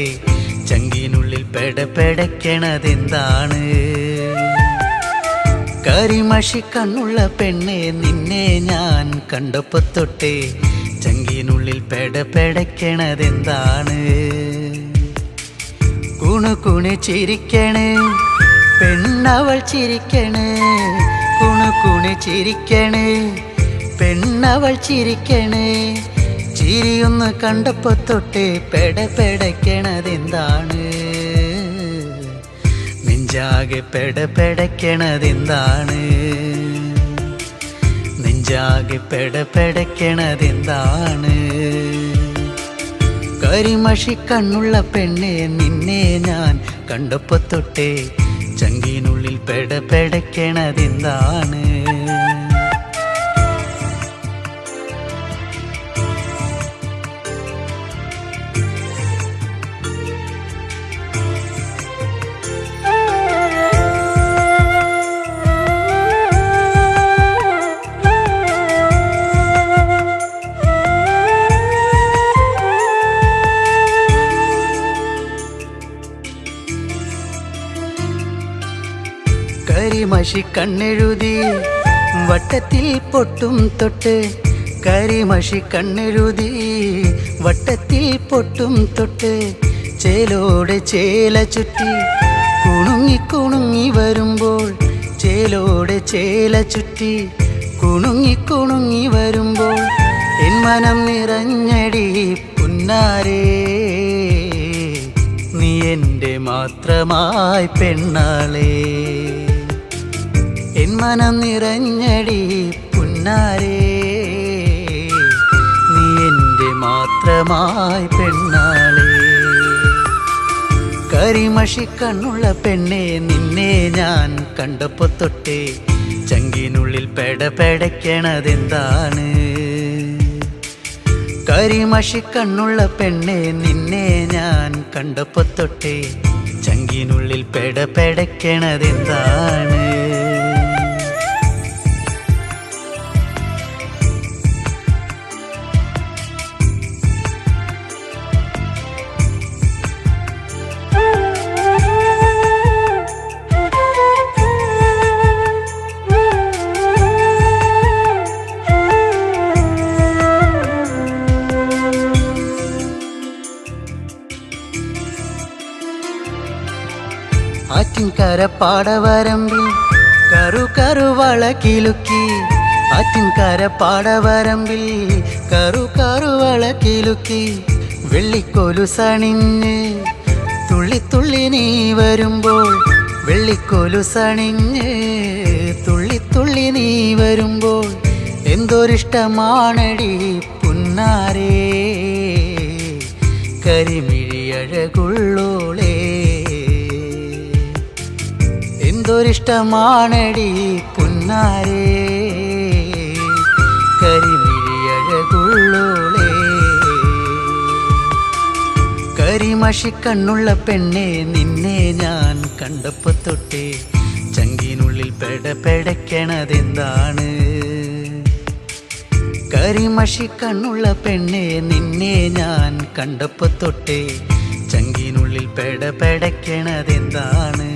ചങ്കിനുള്ളിൽ പെടപ്പെടയ്ക്കണതെന്താണ്? കരിമഷിക്കണ്ണുള്ള പെണ്ണെ നിന്നെ ഞാൻ കണ്ടപ്പോ തൊട്ടേ ചങ്കിനുള്ളിൽ പെടപ്പെടയ്ക്കണതെന്താണ്? കുണുകുണു ചിരിക്കണ് പെണ്ണവൾ ചിരിക്കണ്, കുണുകുണു ചിരിക്കണ് പെണ്ണവൾ ചിരിക്കണ്. ചിരിയൊന്ന് കണ്ടപ്പോ തൊട്ടേ പെടപ്പെടയ്ക്കണതെന്താണ്? നെഞ്ചാകെ പെടപ്പെടയ്ക്കണതെന്താണ്? നെഞ്ചാകെ പെടപ്പെടയ്ക്കണതെന്താണ്? കരിമഷിക്കണ്ണുള്ള പെണ്ണെ നിന്നെ ഞാൻ കണ്ടപ്പോ തൊട്ടേ ചങ്കിനുള്ളിൽ പെടപ്പെടയ്ക്കണതെന്താണ്? കരിമഷിക്കണ്ണെഴുതി വട്ടത്തിൽ പൊട്ടും തൊട്ട്, കരിമഷിക്കണ്ണെഴുതി വട്ടത്തിൽ പൊട്ടും തൊട്ട്, ചേലോടെ ചേല ചുറ്റി കുണുങ്ങി കുണുങ്ങി വരുമ്പോൾ, ചേലോടെ ചേല ചുറ്റി കുണുങ്ങി കുണുങ്ങി വരുമ്പോൾ എൻ മനം നിറഞ്ഞടി പുന്നാരേ, നീ എൻ്റെ മാത്രമായി പെണ്ണാളേ. എൻ മനം നിറഞ്ഞടി പുന്നാരേ, നീ എൻ്റെ മാത്രമായി പെണ്ണാളേ. കരിമഷിക്കണ്ണുള്ള പെണ്ണെ നിന്നെ ഞാൻ കണ്ടപ്പോ തൊട്ടേ ചങ്കിനുള്ളിൽ പെടപ്പെടയ്ക്കണതെന്താണ്? കരിമഷിക്കണ്ണുള്ള പെണ്ണെ നിന്നെ ഞാൻ കണ്ടപ്പോ തൊട്ടേ ചങ്കിനുള്ളിൽ പെടപ്പെടയ്ക്കണതെന്താണ്? ആറ്റിൻകര പാടവരമ്പിൽ കറു കറുവള കിലുക്കി, ആറ്റിൻകര പാടവരമ്പിൽ കറു കറുവള കിലുക്കി, വെള്ളിക്കൊലുസണിഞ്ഞ് തുള്ളി തുള്ളി നീ വരുമ്പോൾ, വെള്ളിക്കൊലുസണിഞ്ഞ് തുള്ളി തുള്ളി നീ വരുമ്പോൾ എന്തൊരിഷ്ടമാണടി പുന്നാരേ, കരിമിഴിയഴകുള്ളോളേ. എന്തൊരിഷ്ടമാണടി പുന്നാരേ, കരിമിഴിയഴകുള്ളോളേ. കരിമഷിക്കണ്ണുള്ള പെണ്ണെ നിന്നെ ഞാൻ കണ്ടപ്പോ തൊട്ടേ ചങ്കിനുള്ളിൽ പെടപ്പെടയ്ക്കണതെന്താണ്? കരിമഷിക്കണ്ണുള്ള പെണ്ണെ നിന്നെ ഞാൻ കണ്ടപ്പോ തൊട്ടേ ചങ്കിനുള്ളിൽ പെടപ്പെടയ്ക്കണതെന്താണ്?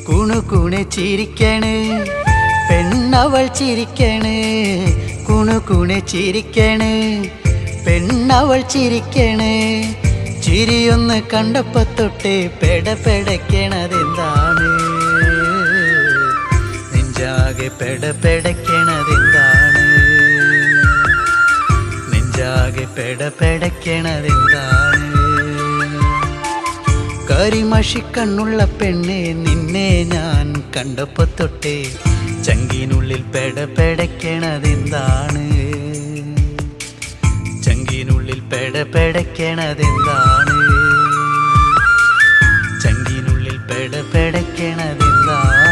കുണുകുണു ചിരിക്കണ് പെണ്ണവൾ ചിരിക്കണ്, കുണുകുണു ചിരിക്കണ് പെണ്ണവൾ ചിരിക്കണ്. ചിരിയൊന്ന് കണ്ടപ്പോ തൊട്ടേ പെടപ്പെടയ്ക്കണതെന്താണ്? നെഞ്ചാകെ പെടപ്പെടയ്ക്കണതെന്താണ്? നെഞ്ചാകെ പെടപ്പെടയ്ക്കണതെന്താണ്? കരിമഷിക്കണ്ണുള്ള പെണ്ണെ നിന്നെ ഞാൻ കണ്ടപ്പോ തൊട്ടേ ചങ്കിനുള്ളിൽ പെടപ്പെടയ്ക്കണതെന്താണ്? ചങ്കിനുള്ളിൽ പെടപ്പെടയ്ക്കണതെന്താണ്? ചങ്കിനുള്ളിൽ പെടപ്പെടയ്ക്കണതെന്താണ്?